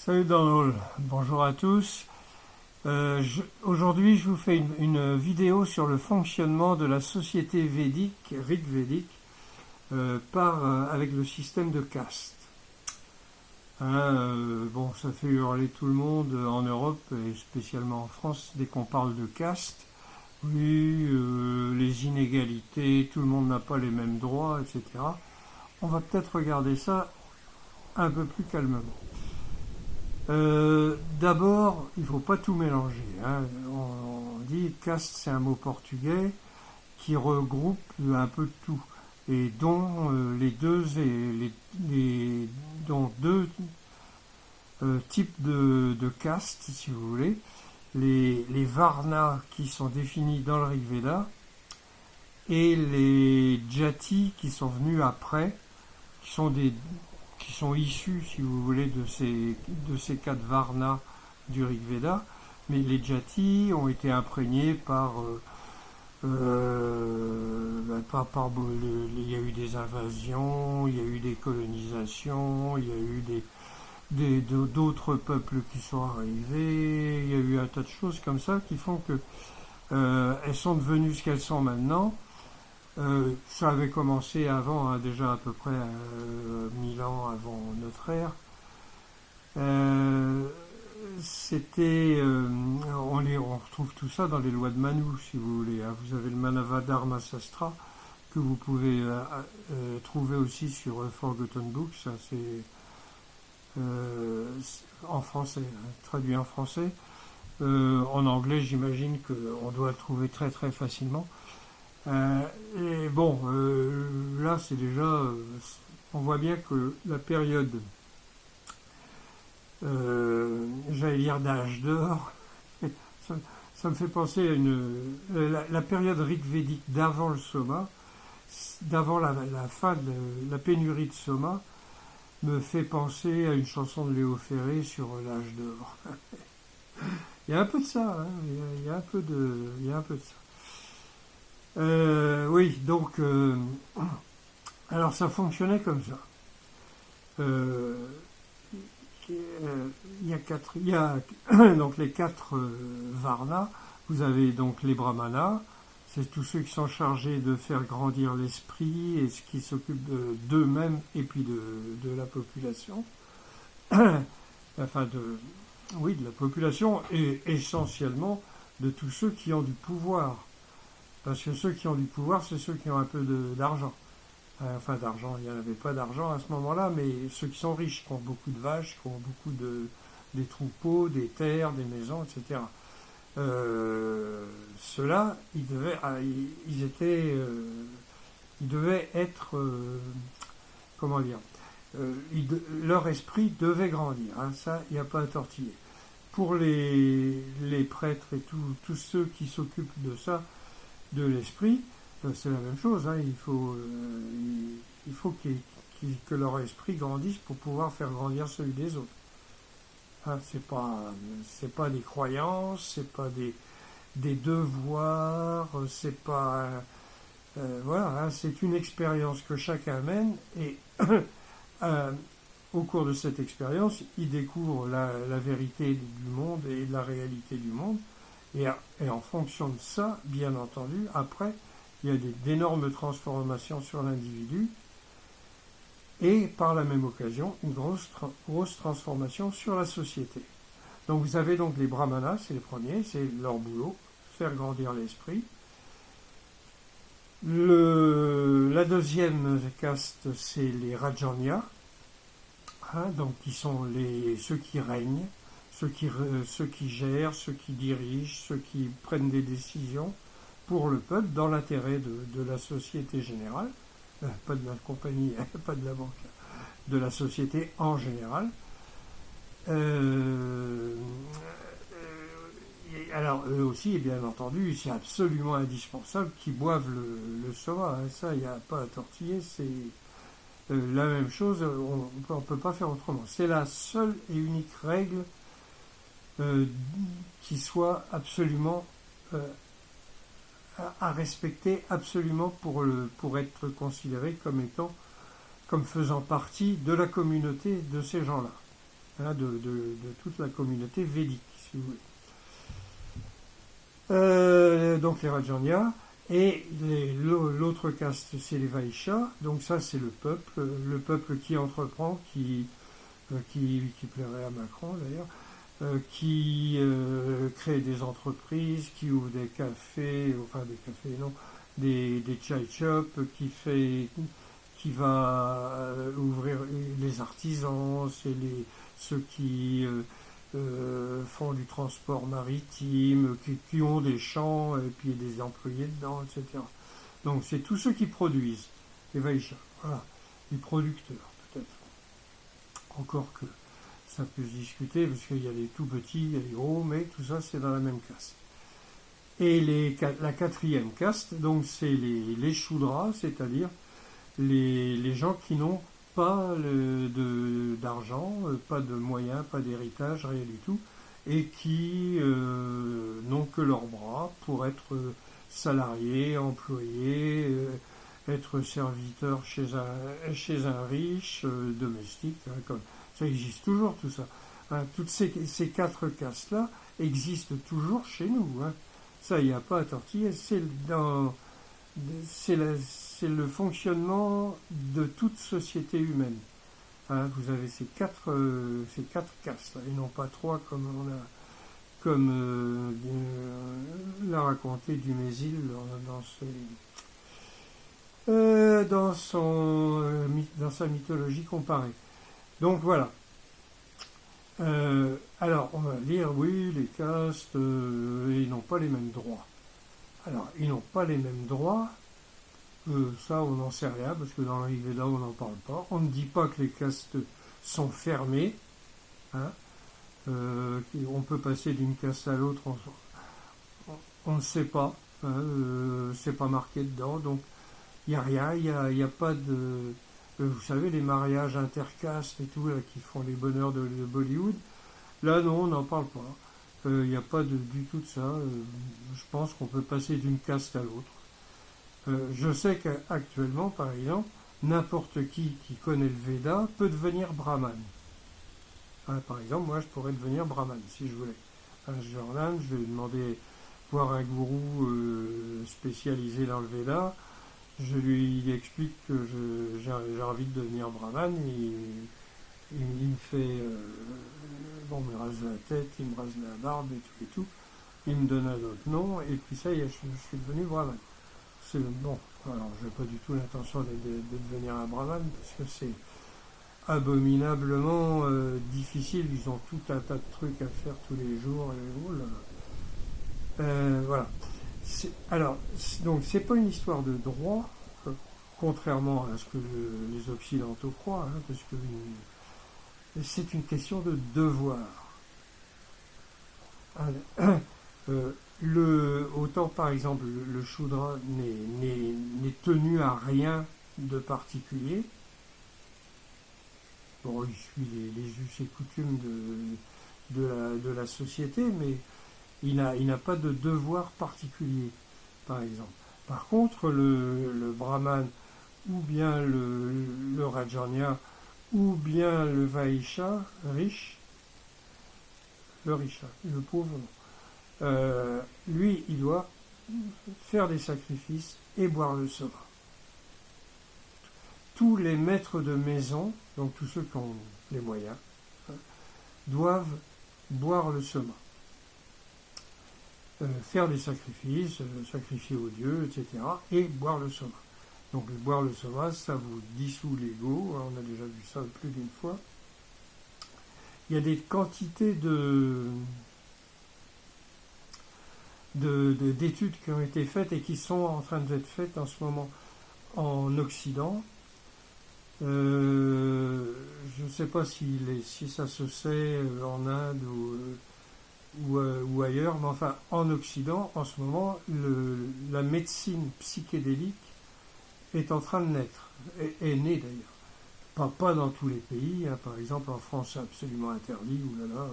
Salut Donald, bonjour à tous. Aujourd'hui, je vous fais une vidéo sur le fonctionnement de la société védique, Rig Védique, avec le système de caste. Bon, ça fait hurler tout le monde en Europe et spécialement en France dès qu'on parle de caste. Oui, les inégalités, tout le monde n'a pas les mêmes droits, etc. On va peut-être regarder ça un peu plus calmement. D'abord, il ne faut pas tout mélanger. On dit caste, c'est un mot portugais qui regroupe un peu de tout et dont deux types de castes, si vous voulez. Les varnas qui sont définis dans le Rig Veda et les jatis qui sont venus après, qui sont issus, si vous voulez, de ces quatre varnas du Rig Veda, mais les jatis ont été imprégnés il y a eu des invasions, il y a eu des colonisations, il y a eu d'autres peuples qui sont arrivés, il y a eu un tas de choses comme ça qui font que elles sont devenues ce qu'elles sont maintenant. Ça avait commencé avant, déjà à peu près 1000 ans avant notre ère. On retrouve tout ça dans les lois de Manu, si vous voulez. Vous avez le Manavadharma Sastra que vous pouvez trouver aussi sur Forgotten Books. Ça, c'est en français, traduit en français. En anglais, j'imagine qu'on doit le trouver très très facilement. Et bon, là c'est déjà, on voit bien que la période, j'allais dire d'âge d'or, ça me fait penser à la période rigvédique d'avant le Soma, d'avant la fin de la pénurie de Soma, me fait penser à une chanson de Léo Ferré sur l'âge d'or. Il y a un peu de ça, il y a un peu de ça. Oui, donc, alors ça fonctionnait comme ça. Il y a donc les quatre varnas. Vous avez donc les brahmanas, c'est tous ceux qui sont chargés de faire grandir l'esprit et qui s'occupent d'eux-mêmes et puis de la population. Enfin, de la population et essentiellement de tous ceux qui ont du pouvoir. Parce que ceux qui ont du pouvoir, c'est ceux qui ont un peu d'argent. Enfin, d'argent, il n'y en avait pas d'argent à ce moment-là, mais ceux qui sont riches, qui ont beaucoup de vaches, qui ont beaucoup des troupeaux, des terres, des maisons, etc. Ceux-là, ils devaient être, comment dire, leur esprit devait grandir. Ça, il n'y a pas à tortiller. Pour les prêtres et tous ceux qui s'occupent de ça, de l'esprit, c'est la même chose. Il faut que leur esprit grandisse pour pouvoir faire grandir celui des autres. C'est pas des croyances, c'est pas des devoirs, c'est pas c'est une expérience que chacun mène et au cours de cette expérience, il découvre la vérité du monde et la réalité du monde. Et en fonction de ça, bien entendu, après, il y a d'énormes transformations sur l'individu et par la même occasion, une grosse transformation sur la société. Donc vous avez donc les brahmanas, c'est les premiers, c'est leur boulot, faire grandir l'esprit. La deuxième caste, c'est les rajanya, donc qui sont ceux qui règnent, ceux qui gèrent, ceux qui dirigent, ceux qui prennent des décisions pour le peuple dans l'intérêt de la société générale, pas de la compagnie, pas de la banque, de la société en général. Alors eux aussi, bien entendu, c'est absolument indispensable qu'ils boivent le soma. Ça, il n'y a pas à tortiller, c'est la même chose, on ne peut pas faire autrement. C'est la seule et unique règle qui soit absolument à respecter absolument pour être considéré comme faisant partie de la communauté de ces gens-là. hein, de toute la communauté védique, si vous voulez. Donc les Rajanya, et l'autre caste, c'est les Vaishya, donc ça c'est le peuple qui entreprend, qui plairait à Macron d'ailleurs, qui crée des entreprises, qui ouvre des cafés, enfin des cafés non, des chai shops, qui va ouvrir les artisans, c'est ceux qui font du transport maritime, qui ont des champs et puis des employés dedans, etc. Donc c'est tous ceux qui produisent, les Vaishya, voilà, les producteurs peut-être. Encore que ça peut se discuter parce qu'il y a les tout petits, il y a les gros, mais tout ça c'est dans la même caste. Et la quatrième caste, donc c'est les Shudras, c'est-à-dire les gens qui n'ont pas d'argent, pas de moyens, pas d'héritage, rien du tout, et qui n'ont que leurs bras pour être salariés, employés, être serviteur chez un riche, domestique, hein, comme ça existe toujours tout ça. Hein, toutes ces quatre castes-là existent toujours chez nous. Hein. Ça, il n'y a pas à tortiller. C'est le fonctionnement de toute société humaine. Hein, vous avez ces quatre castes, et non pas trois comme l'a raconté Dumézil dans sa mythologie comparée. Donc voilà. Alors on va lire, oui, les castes, ils n'ont pas les mêmes droits. Alors, ils n'ont pas les mêmes droits. Ça, on n'en sait rien, parce que dans l'Ayurveda, on n'en parle pas. On ne dit pas que les castes sont fermées. Hein. On peut passer d'une caste à l'autre, on ne sait pas. Hein, c'est pas marqué dedans, donc il n'y a rien, il n'y a pas de... vous savez, les mariages intercastes et tout, là, qui font les bonheurs de Bollywood, là, non, on n'en parle pas. Il n'y a pas du tout de ça. Je pense qu'on peut passer d'une caste à l'autre. Je sais qu'actuellement, par exemple, n'importe qui connaît le Veda peut devenir brahman. Hein, par exemple, moi, je pourrais devenir brahman si je voulais. Hein, je vais en Inde, je vais demander voir un gourou spécialisé dans le Veda. Je lui explique que j'ai envie de devenir brahman. Il me fait... bon, il me rase la tête, il me rase la barbe et tout. Il me donne un autre nom, et puis ça y est, je suis devenu brahman. C'est bon. Alors, je n'ai pas du tout l'intention de devenir un brahman, parce que c'est abominablement difficile. Ils ont tout un tas de trucs à faire tous les jours. Et, oh là là. Voilà. Alors, donc, c'est pas une histoire de droit, contrairement à ce que les Occidentaux croient, hein, parce que c'est une question de devoir. Autant par exemple le Shudra n'est tenu à rien de particulier. Bon, il suit les us et coutumes de la société, mais il n'a pas de devoir particulier, par exemple. Par contre, le Brahman, ou bien le Rajanya, ou bien le Vaishya, riche, le pauvre, lui, il doit faire des sacrifices et boire le soma. Tous les maîtres de maison, donc tous ceux qui ont les moyens, doivent boire le soma. Faire des sacrifices, sacrifier aux dieux, etc. et boire le soma. Donc boire le soma, ça vous dissout l'ego, on a déjà vu ça plus d'une fois. Il y a des quantités d'études qui ont été faites et qui sont en train d'être faites en ce moment en Occident. Je ne sais pas si ça se sait en Inde ou ailleurs, mais enfin en Occident, en ce moment, la médecine psychédélique est en train de naître, est née d'ailleurs. Pas dans tous les pays, hein. Par exemple en France c'est absolument interdit, oulala,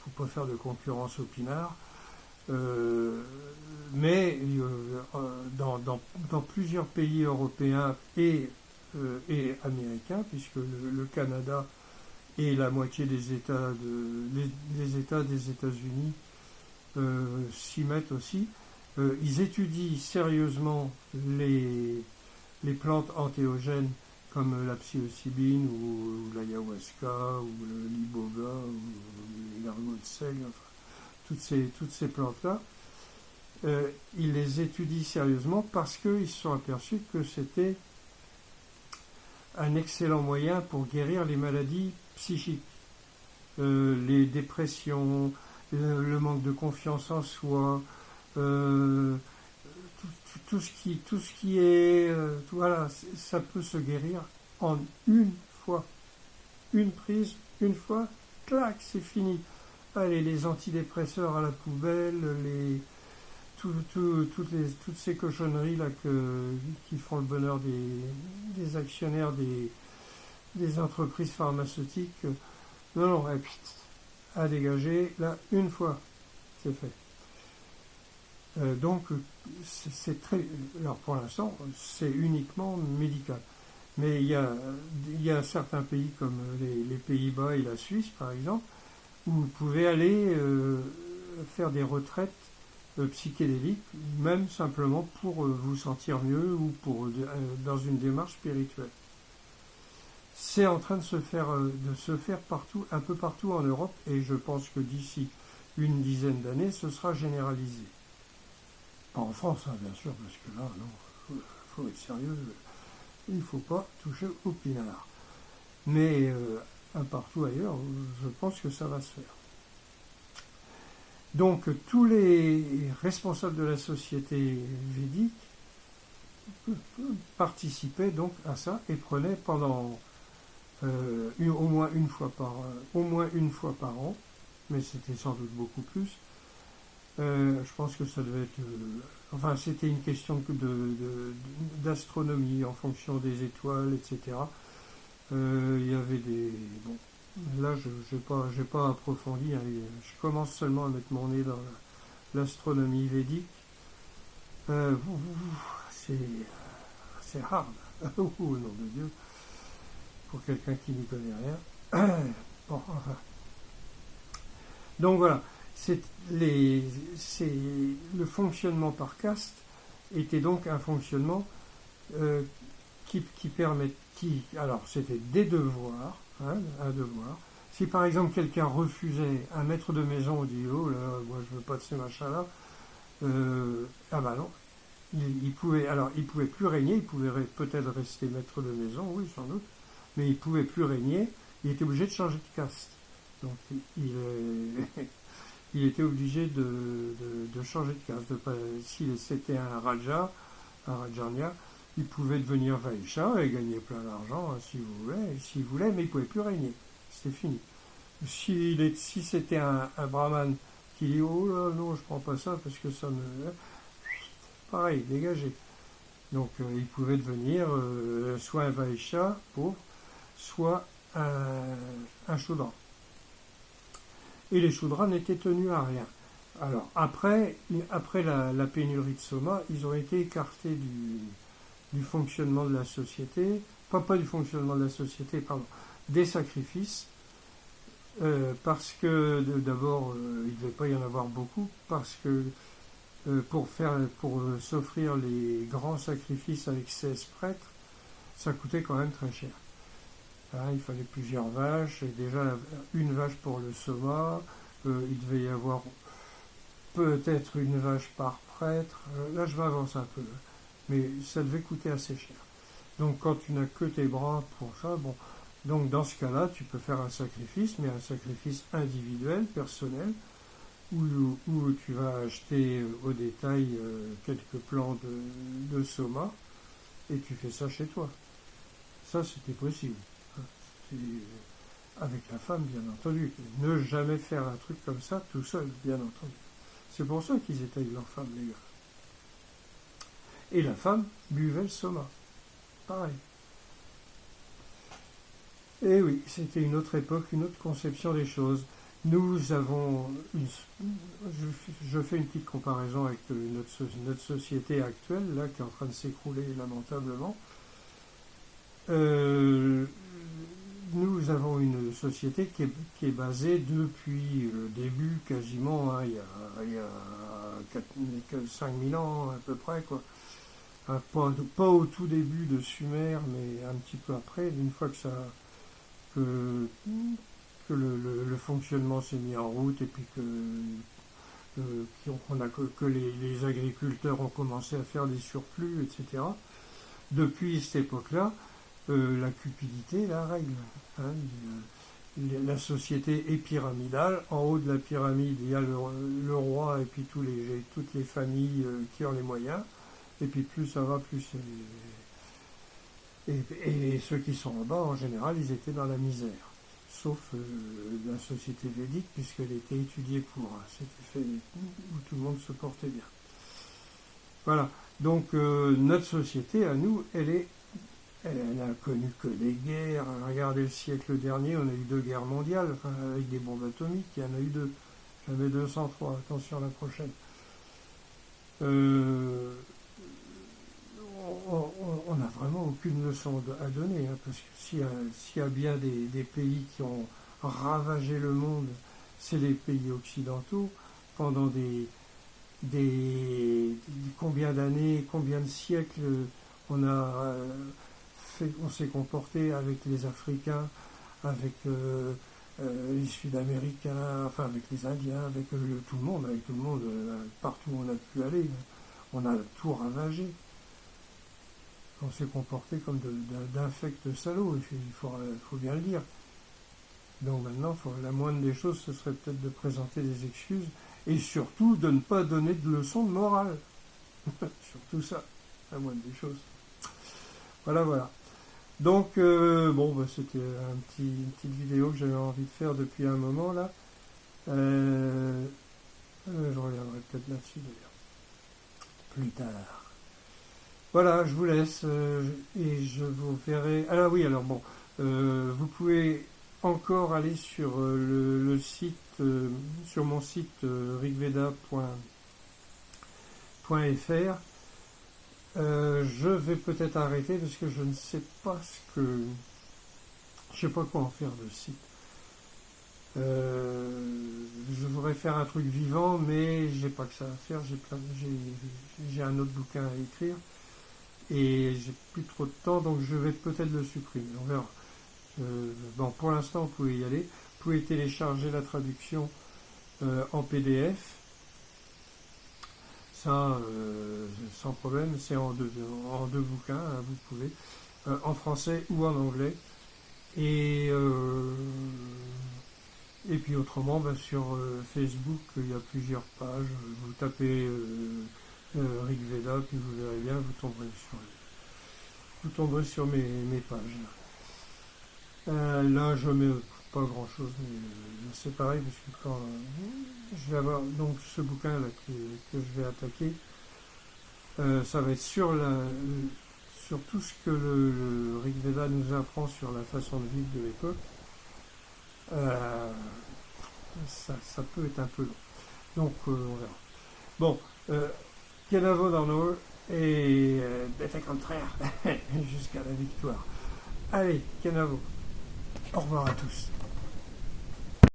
faut pas faire de concurrence au pinard. Mais dans plusieurs pays européens et américains, puisque le Canada et la moitié des États, les États des États-Unis s'y mettent aussi. Ils étudient sérieusement les plantes antéogènes comme la psilocybine ou l'ayahuasca ou l'iboga ou l'argot de seigle, enfin, toutes ces plantes-là. Ils les étudient sérieusement parce qu'ils se sont aperçus que c'était un excellent moyen pour guérir les maladies psychiques, les dépressions, le manque de confiance en soi, tout ce qui est, voilà, ça peut se guérir en une fois, une prise, une fois, clac, c'est fini. Allez, les antidépresseurs à la poubelle, toutes ces cochonneries là qui font le bonheur des actionnaires des entreprises pharmaceutiques. Non, à dégager, là, une fois, c'est fait. Donc, c'est très. Alors, pour l'instant, c'est uniquement médical. Mais il y a certains pays comme les Pays-Bas et la Suisse, par exemple, où vous pouvez aller faire des retraites psychédéliques, même simplement pour vous sentir mieux ou dans une démarche spirituelle. C'est en train de se faire partout, un peu partout en Europe, et je pense que d'ici une dizaine d'années, ce sera généralisé. Pas en France, hein, bien sûr, parce que là, non, faut être sérieux, il ne faut pas toucher au pinard. Mais partout ailleurs, je pense que ça va se faire. Donc, tous les responsables de la société védique participaient donc à ça et prenaient pendant au moins une fois par an, mais c'était sans doute beaucoup plus. Je pense que ça devait être... enfin, c'était une question d'astronomie en fonction des étoiles, etc. Il y avait des... Bon, là, je n'ai pas approfondi. Hein, je commence seulement à mettre mon nez dans l'astronomie védique. C'est hard. Au nom de Dieu. Pour quelqu'un qui n'y connaît rien. Bon, enfin. Donc voilà. Le fonctionnement par caste était donc un fonctionnement qui permet... alors, c'était des devoirs, hein, un devoir. Si par exemple quelqu'un refusait, un maître de maison dit « Oh là, moi je veux pas de ces machins-là », ah bah non, il pouvait plus régner, il pouvait peut-être rester maître de maison, oui sans doute, mais il pouvait plus régner, il était obligé de changer de caste. Donc il était obligé de changer de caste. Si c'était un Raja, un Rajanya, il pouvait devenir Vaishya et gagner plein d'argent s'il voulait, mais il ne pouvait plus régner. C'était fini. Si c'était un brahman qui dit oh là non, je prends pas ça parce que ça me... Pareil, dégagé. Donc il pouvait devenir soit un Vaishya pauvre, soit un Shudra. Et les Shudras n'étaient tenus à rien. Alors après la pénurie de soma, ils ont été écartés du fonctionnement de la société, pas du fonctionnement de la société, pardon, des sacrifices, parce que d'abord il ne devait pas y en avoir beaucoup, parce que pour s'offrir les grands sacrifices avec 16 prêtres, ça coûtait quand même très cher. Hein, il fallait plusieurs vaches, et déjà une vache pour le soma, il devait y avoir peut-être une vache par prêtre, là je m'avance un peu, mais ça devait coûter assez cher. Donc quand tu n'as que tes bras pour ça, bon, donc dans ce cas-là, tu peux faire un sacrifice, mais un sacrifice individuel, personnel, où tu vas acheter au détail quelques plants de soma, et tu fais ça chez toi. Ça, c'était possible. Avec la femme, bien entendu. Ne jamais faire un truc comme ça tout seul, bien entendu. C'est pour ça qu'ils étaient avec leur femme, les gars. Et la femme buvait le soma. Pareil. Et oui, c'était une autre époque, une autre conception des choses. Nous avons... je fais une petite comparaison avec notre société actuelle, là, qui est en train de s'écrouler lamentablement. nous avons une société qui est basée depuis le début quasiment, hein, il y a 5000 ans à peu près, quoi. Hein, pas au tout début de Sumer, mais un petit peu après, une fois que, que le fonctionnement s'est mis en route et puis que les agriculteurs ont commencé à faire des surplus, etc. Depuis cette époque-là, la cupidité est la règle. Hein. La société est pyramidale. En haut de la pyramide, il y a le roi et puis toutes les familles qui ont les moyens. Et puis plus ça va, plus et ceux qui sont en bas, en général, ils étaient dans la misère. Sauf la société védique, puisqu'elle était étudiée pour. C'était fait où tout le monde se portait bien. Voilà. Donc notre société, à nous, elle n'a connu que des guerres. Regardez le siècle dernier, on a eu 2 guerres mondiales, enfin, avec des bombes atomiques, il y en a eu 2. Jamais 203, attention à la prochaine. On n'a vraiment aucune leçon à donner, hein, parce que s'il y a bien des pays qui ont ravagé le monde, c'est les pays occidentaux, pendant combien d'années, combien de siècles on s'est comporté avec les Africains, avec les Sud-Américains, enfin avec les Indiens, avec tout le monde, partout où on a pu aller, on a tout ravagé. On s'est comporté comme d'infects salauds, il faut bien le dire. Donc maintenant, la moindre des choses, ce serait peut-être de présenter des excuses et surtout de ne pas donner de leçons de morale. Surtout ça, la moindre des choses. Voilà. Donc, c'était une petite vidéo que j'avais envie de faire depuis un moment, là. Je reviendrai peut-être là-dessus, d'ailleurs. Plus tard. Voilà, je vous laisse et je vous verrai. Ah oui, alors bon, vous pouvez encore aller sur le site, sur mon site rigveda.fr. Je vais peut-être arrêter parce que je ne sais pas je sais pas quoi en faire de site. Je voudrais faire un truc vivant, mais j'ai pas que ça à faire. J'ai un autre bouquin à écrire. Et j'ai plus trop de temps, donc je vais peut-être le supprimer. On verra. Pour l'instant, vous pouvez y aller. Vous pouvez télécharger la traduction en PDF. Ça, sans problème, c'est en deux bouquins, hein, vous pouvez. En français ou en anglais. Et puis autrement, sur Facebook, il y a plusieurs pages. Vous tapez Rigveda, puis vous verrez bien, vous tomberez sur mes pages. Là, je mets pas grand chose, mais c'est pareil, parce que quand je vais avoir donc ce bouquin là que je vais attaquer, ça va être sur tout ce que le Rigveda nous apprend sur la façon de vivre de l'époque. Ça peut être un peu long. Donc, on verra. Bon, Kenavo dans nos et bête contraire jusqu'à la victoire. Allez, Kenavo. Au revoir à tous.